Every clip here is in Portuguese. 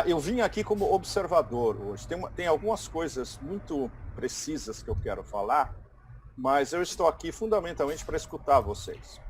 Eu vim aqui como observador hoje. Tem algumas coisas muito precisas que eu quero falar, mas eu estou aqui fundamentalmente para escutar vocês.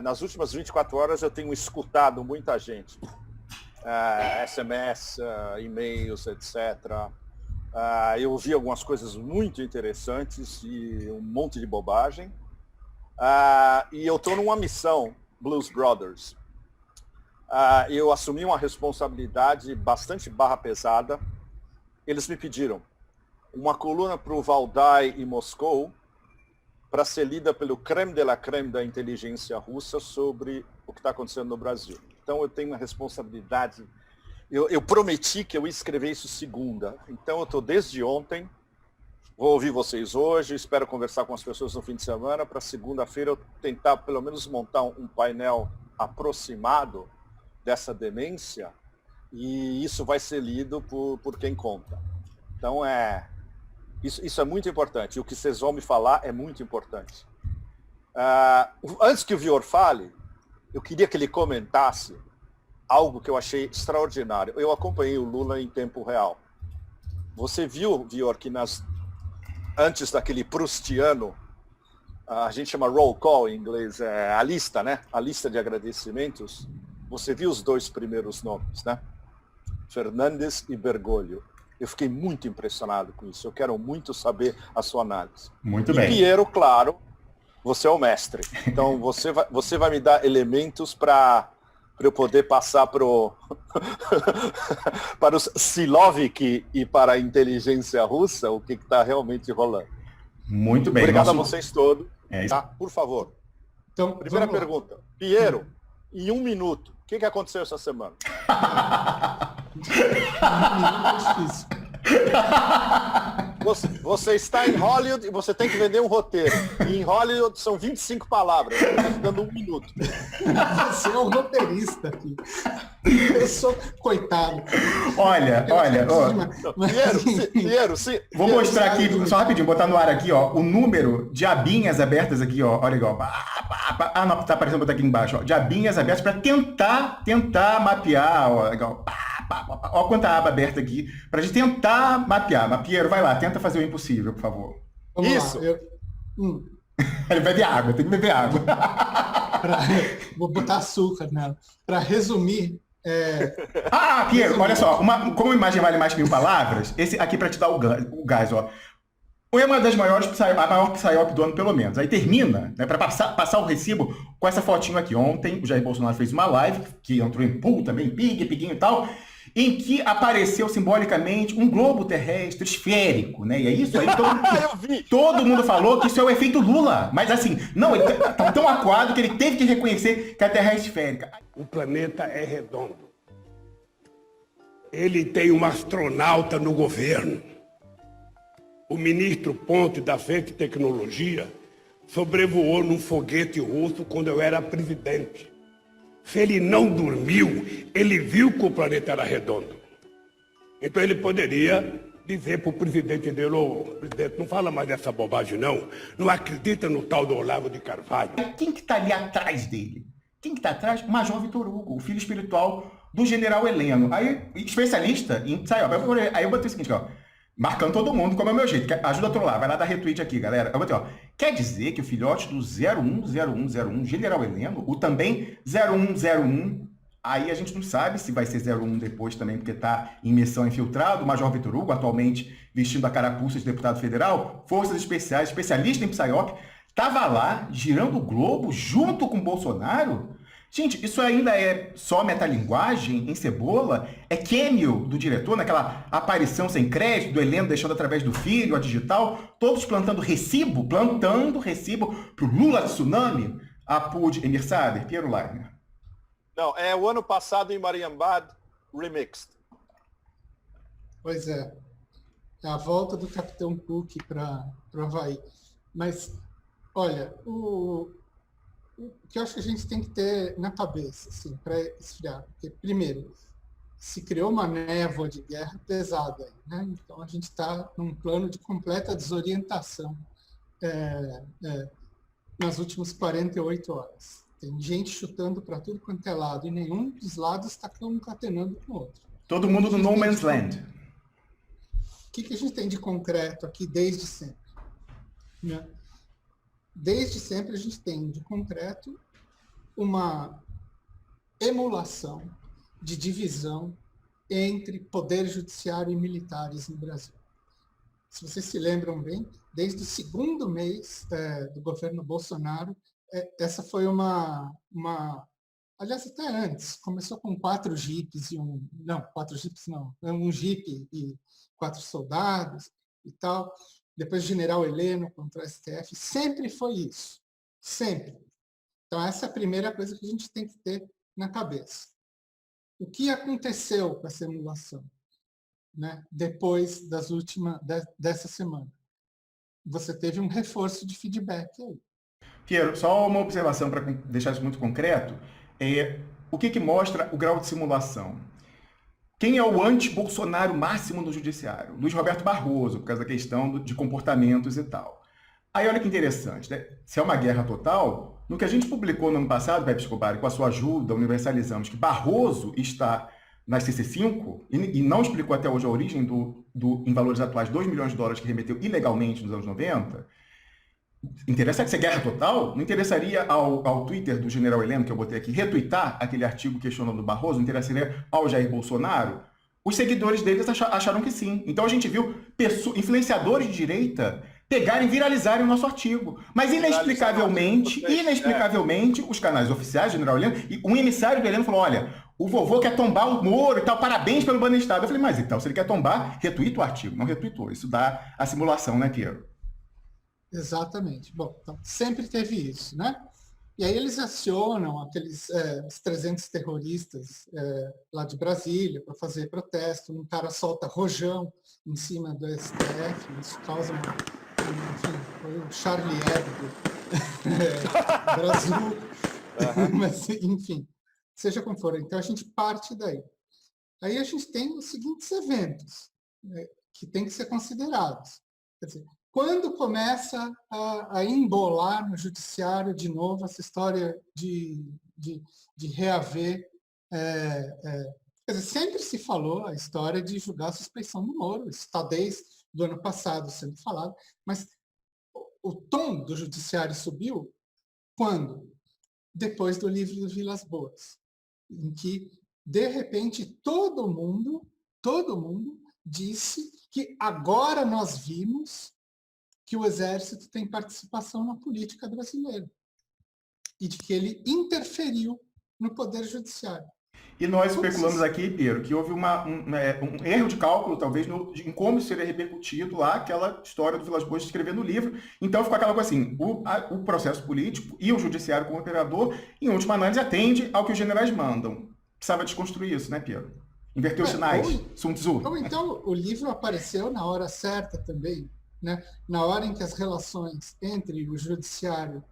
Nas últimas 24 horas eu tenho escutado muita gente. SMS, e-mails, etc. Eu ouvi algumas coisas muito interessantes e um monte de bobagem. E eu estou numa missão, Blues Brothers. Eu assumi uma responsabilidade bastante barra pesada. Eles me pediram uma coluna para o Valdai e Moscou para ser lida pelo creme de la creme da inteligência russa sobre o que está acontecendo no Brasil. Então eu tenho uma responsabilidade. Eu prometi que eu ia escrever isso segunda. Então eu estou desde ontem. Vou ouvir vocês hoje, espero conversar com as pessoas no fim de semana, para segunda-feira eu tentar pelo menos montar um painel aproximado dessa demência, e isso vai ser lido por quem conta. Então isso é muito importante, o que vocês vão me falar é muito importante. Antes que o Vior fale, eu queria que ele comentasse algo que eu achei extraordinário. Eu acompanhei o Lula em tempo real. Você viu, Vior, que antes daquele proustiano, a gente chama roll call em inglês, a lista, né? A lista de agradecimentos. Você viu os dois primeiros nomes, né? Fernandes e Bergoglio. Eu fiquei muito impressionado com isso. Eu quero muito saber a sua análise. Muito bem. Piero, claro, você é o mestre. Então você vai me dar elementos para eu poder passar para os Siloviki e para a inteligência russa o que está realmente rolando. Muito bem. Obrigado a vocês todos. Tá? Por favor. Então, primeira pergunta. Piero, em 1 minuto, o que aconteceu essa semana? É difícil. Você está em Hollywood e você tem que vender um roteiro. E em Hollywood são 25 palavras. Eu estou dando 1 minuto. Você é um roteirista aqui. Eu sou coitado. Olha. Piero, vou mostrar aqui, só rapidinho, botar no ar aqui, ó, o número de abinhas abertas aqui, ó. Olha igual. Não, tá aparecendo, botar aqui embaixo, ó. De abinhas abertas para tentar mapear, ó. Legal. Olha quanta aba aberta aqui, pra gente tentar mapear. Mas, Piero, vai lá, tenta fazer o impossível, por favor. Vamos isso. Lá, Ele bebe água, tem que beber água. Vou botar açúcar nela. Para resumir... Piero, olha só, como a imagem vale mais que 1000 palavras, esse aqui para te dar o gás, ó. É uma das maiores, a maior PSYOP do ano, pelo menos. Aí termina, né, para passar o recibo com essa fotinho aqui. Ontem, o Jair Bolsonaro fez uma live, que entrou em pool também, piguinho e tal, em que apareceu simbolicamente um globo terrestre esférico, né? E é isso aí, todo mundo falou que isso é o efeito Lula. Mas assim, não, ele tá tão aquado que ele teve que reconhecer que a Terra é esférica. O planeta é redondo. Ele tem um astronauta no governo. O ministro Ponte, da Ciência e Tecnologia, sobrevoou num foguete russo quando eu era presidente. Se ele não dormiu, ele viu que o planeta era redondo. Então ele poderia dizer para o presidente dele: ô, presidente, não fala mais dessa bobagem não. Não acredita no tal do Olavo de Carvalho. Quem que está ali atrás dele? Quem que está atrás? O Major Vitor Hugo, o filho espiritual do general Heleno. Aí, especialista em PSYOP. Aí eu botei o seguinte, ó. Marcando todo mundo, como é o meu jeito. Ajuda a trollar. Vai lá dar retweet aqui, galera. Eu botei, ó. Quer dizer que o filhote do 010101, General Heleno, o também 0101, aí a gente não sabe se vai ser 01 depois também, porque tá em missão infiltrado, o Major Vitor Hugo, atualmente vestindo a carapuça de deputado federal, forças especiais, especialista em PSYOP, tava lá, girando o globo, junto com o Bolsonaro. Gente, isso ainda é só metalinguagem em Cebola? É cameo do diretor, naquela aparição sem crédito, do Heleno deixando através do filho, a digital, todos plantando recibo pro Lula Tsunami, a PUD Emir Sader, Piero Leiner. Não, é o ano passado em Mariambad, remixed. Pois é. É a volta do Capitão Cook para o Havaí. Mas, olha, o que eu acho que a gente tem que ter na cabeça, assim, para esfriar. Porque, primeiro, se criou uma névoa de guerra pesada aí, né? Então a gente está num plano de completa desorientação nas últimas 48 horas. Tem gente chutando para tudo quanto é lado e nenhum dos lados está concatenando com o outro. Todo mundo no No Man's Land. O que a gente tem de concreto aqui desde sempre? Né? Desde sempre a gente tem de concreto uma emulação de divisão entre poder judiciário e militares no Brasil. Se vocês se lembram bem, desde o segundo mês do governo Bolsonaro, essa foi aliás, até antes, começou com 4 jipes e um jipe e 4 soldados e tal. Depois General Heleno contra o STF, sempre foi isso, sempre. Então essa é a primeira coisa que a gente tem que ter na cabeça. O que aconteceu com essa emulação, né? Depois dessa semana? Você teve um reforço de feedback aí. Piero, só uma observação para deixar isso muito concreto. O que mostra o grau de simulação? Quem é o anti-Bolsonaro máximo no judiciário? Luiz Roberto Barroso, por causa da questão de comportamentos e tal. Aí olha que interessante, né? Se é uma guerra total, no que a gente publicou no ano passado, Pepe Escobar, com a sua ajuda, universalizamos que Barroso está na CC5 e não explicou até hoje a origem em valores atuais, 2 milhões de dólares que remeteu ilegalmente nos anos 90. Interessa que ser guerra total? Não interessaria ao Twitter do General Heleno, que eu botei aqui, retweetar aquele artigo questionando o Barroso? Não interessaria ao Jair Bolsonaro? Os seguidores deles acharam que sim. Então a gente viu influenciadores de direita pegarem e viralizarem o nosso artigo. Mas inexplicavelmente, os canais oficiais do General Heleno, e um emissário do Heleno falou, olha, o vovô quer tombar o Moro e tal, parabéns pelo banho de Estado. Eu falei, mas então, se ele quer tombar, retweeta o artigo. Não retweetou. Isso dá a simulação, né, Piero? Exatamente. Bom, então, sempre teve isso, né? E aí eles acionam aqueles os 300 terroristas lá de Brasília para fazer protesto. Um cara solta rojão em cima do STF. Isso causa enfim, foi o Charlie Hebdo Brasil. Mas, enfim, seja como for. Então a gente parte daí. Aí a gente tem os seguintes eventos, né, que tem que ser considerados. Quer dizer, quando começa a embolar no judiciário de novo essa história de reaver... quer dizer, sempre se falou a história de julgar a suspeição do Moro, isso está desde o ano passado sendo falado, mas o tom do judiciário subiu quando? Depois do livro do Vilas Boas, em que, de repente, todo mundo disse que agora nós vimos que o Exército tem participação na política brasileira e de que ele interferiu no Poder Judiciário. E nós especulamos aqui, Piero, que houve um erro de cálculo, talvez, em como seria repercutido lá aquela história do Vilas Boas de escrever no livro. Então ficou aquela coisa assim, o processo político e o judiciário como operador, em última análise, atende ao que os generais mandam. Precisava desconstruir isso, né, Piero? Inverter os sinais, Sun Tzu. Ou então o livro apareceu na hora certa também, né? Na hora em que as relações entre o judiciário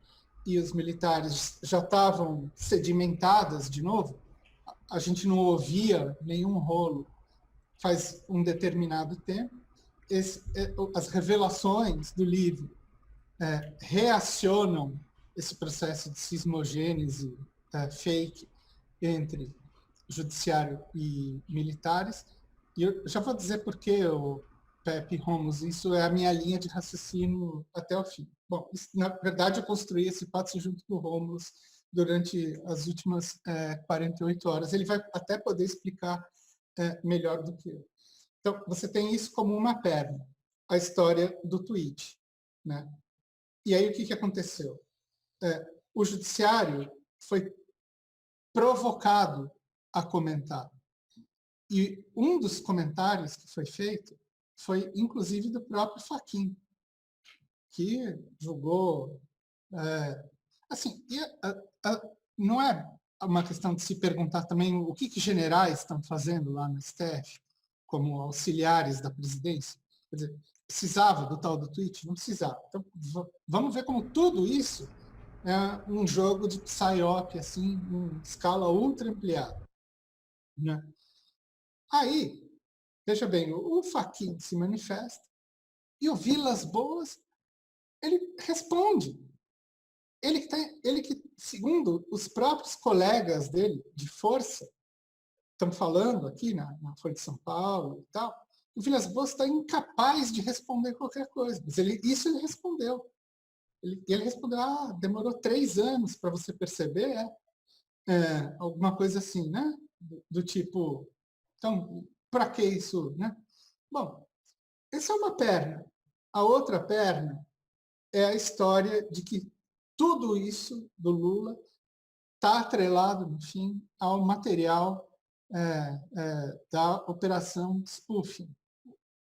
e os militares já estavam sedimentadas de novo, a gente não ouvia nenhum rolo faz um determinado tempo. As revelações do livro reacionam esse processo de cismogênese fake entre judiciário e militares. E eu já vou dizer por que, Pepe Romos, isso é a minha linha de raciocínio até o fim. Bom, isso, na verdade, eu construí esse passo junto com o Romulus durante as últimas 48 horas. Ele vai até poder explicar melhor do que eu. Então, você tem isso como uma perna, a história do tweet, né? E aí, o que aconteceu? O judiciário foi provocado a comentar. E um dos comentários que foi feito foi, inclusive, do próprio Fachin, que julgou... assim, não é uma questão de se perguntar também o que generais estão fazendo lá no STF, como auxiliares da presidência. Quer dizer, precisava do tal do tweet? Não precisava. Então, vamos ver como tudo isso é um jogo de psyop, assim, em escala ultra ampliada, né? Aí, veja bem, o Fachin se manifesta e o Vilas Boas, ele responde. Ele que, segundo os próprios colegas dele, de força, estão falando aqui na Folha de São Paulo e tal, o Vilas Boas está incapaz de responder qualquer coisa. Mas ele respondeu. Ele respondeu, demorou 3 anos para você perceber, alguma coisa assim, né? Do tipo, então, para que isso, né? Bom, essa é uma perna. A outra perna é a história de que tudo isso do Lula está atrelado, no fim, ao material da operação spoofing,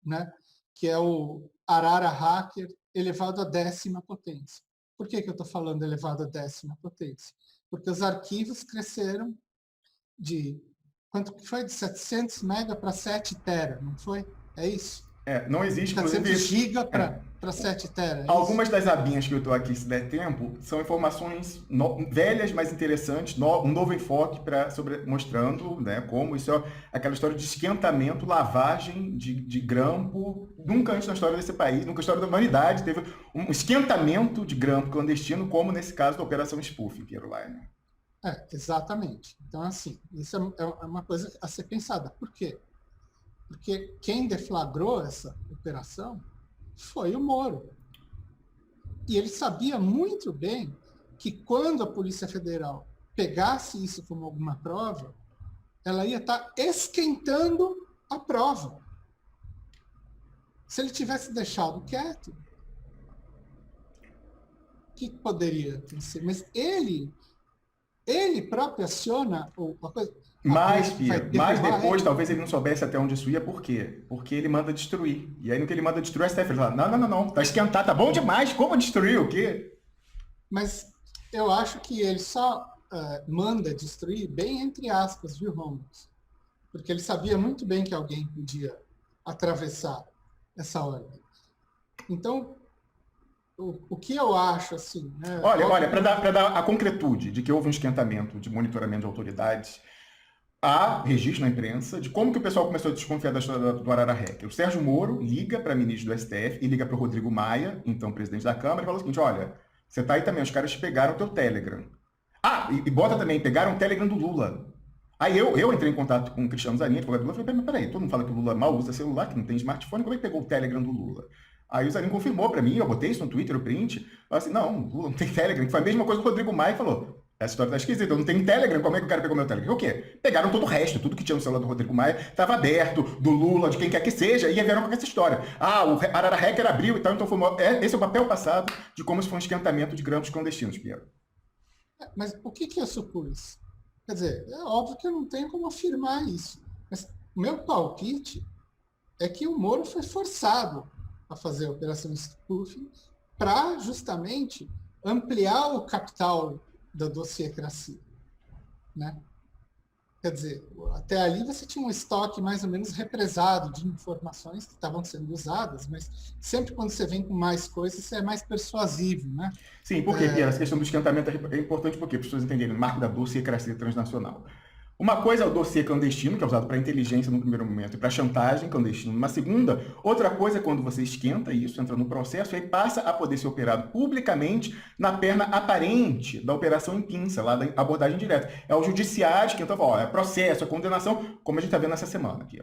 né? Que é o Arara Hacker elevado à 10ª potência. Por que eu estou falando elevado à 10ª potência? Porque os arquivos cresceram quanto que foi? De 700 mega para 7 tera, não foi? É isso? Não existe, 700 inclusive... giga para 7 tera. Algumas das abinhas que eu estou aqui, se der tempo, são informações velhas, mas interessantes, um novo enfoque mostrando, né, como isso é aquela história de esquentamento, lavagem de grampo. Nunca antes na história desse país, nunca na história da humanidade, teve um esquentamento de grampo clandestino, como nesse caso da Operação Spoofing, Piero Leiner. Exatamente. Então, assim, isso é uma coisa a ser pensada. Por quê? Porque quem deflagrou essa operação foi o Moro. E ele sabia muito bem que quando a Polícia Federal pegasse isso como alguma prova, ela ia estar esquentando a prova. Se ele tivesse deixado quieto, o que poderia acontecer? Mas ele próprio aciona a coisa. Mas depois, talvez ele não soubesse até onde isso ia, por quê? Porque ele manda destruir. E aí, no que ele manda destruir, a STF fala, não, tá esquentado, tá bom demais, como destruir, o quê? Mas eu acho que ele só manda destruir bem entre aspas, viu, Romulo? Porque ele sabia muito bem que alguém podia atravessar essa ordem. Então, o que eu acho, assim... Né, olha, para dar a concretude de que houve um esquentamento de monitoramento de autoridades, há registro na imprensa de como que o pessoal começou a desconfiar da história do Arara Hacker. O Sérgio Moro liga para ministro do STF e liga para o Rodrigo Maia, então presidente da Câmara, e fala o seguinte, olha, você tá aí também, os caras pegaram o teu Telegram. E bota também, pegaram o Telegram do Lula. Aí eu entrei em contato com o Cristiano Zanin, advogado do Lula, falei, peraí, todo mundo fala que o Lula mal usa celular, que não tem smartphone, como é que pegou o Telegram do Lula? Aí o Zanin confirmou para mim, eu botei isso no Twitter, o print, falou assim, não, o Lula não tem Telegram, que foi a mesma coisa que o Rodrigo Maia falou. Essa história tá esquisita, eu não tenho Telegram, como é que o cara pegou meu Telegram? O quê? Pegaram todo o resto, tudo que tinha no celular do Rodrigo Maia estava aberto, do Lula, de quem quer que seja, e vieram com essa história. O Arara Hacker abriu e tal, então esse é o papel passado de como se foi um esquentamento de grampos clandestinos, Piero. Mas o que eu supus? Quer dizer, é óbvio que eu não tenho como afirmar isso, mas o meu palpite é que o Moro foi forçado a fazer a operação spoofing para justamente ampliar o capital da dossiêcracia, né? Quer dizer, até ali você tinha um estoque mais ou menos represado de informações que estavam sendo usadas, mas sempre quando você vem com mais coisas, você é mais persuasivo, né? Sim, porque essa questão do esquentamento é importante porque as pessoas entenderem o marco da dossiêcracia transnacional. Uma coisa é o dossiê clandestino, que é usado para inteligência no primeiro momento, e para chantagem clandestina numa segunda. Outra coisa é quando você esquenta isso, entra no processo, e aí passa a poder ser operado publicamente na perna aparente da operação em pinça, lá da abordagem direta. É o judiciário que então é processo, é condenação, como a gente está vendo essa semana aqui.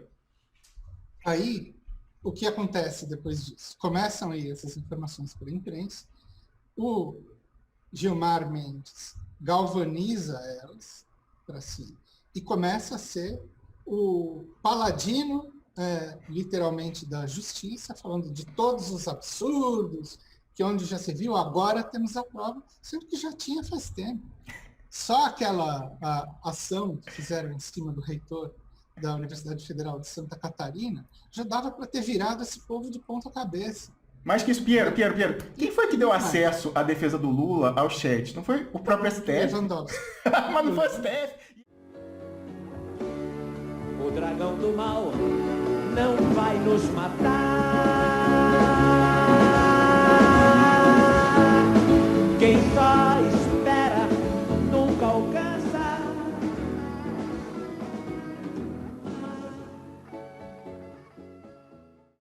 Aí, o que acontece depois disso? Começam aí essas informações pela imprensa, o Gilmar Mendes galvaniza elas para si, e começa a ser o paladino, literalmente, da justiça, falando de todos os absurdos, que onde já se viu, agora temos a prova, sendo que já tinha faz tempo. Só aquela ação que fizeram em cima do reitor da Universidade Federal de Santa Catarina já dava para ter virado esse povo de ponta cabeça. Mais que isso, Piero, quem foi que deu acesso à defesa do Lula ao chat? Não foi o próprio STF? Lewandowski. Mas não foi o STF. O dragão do mal não vai nos matar.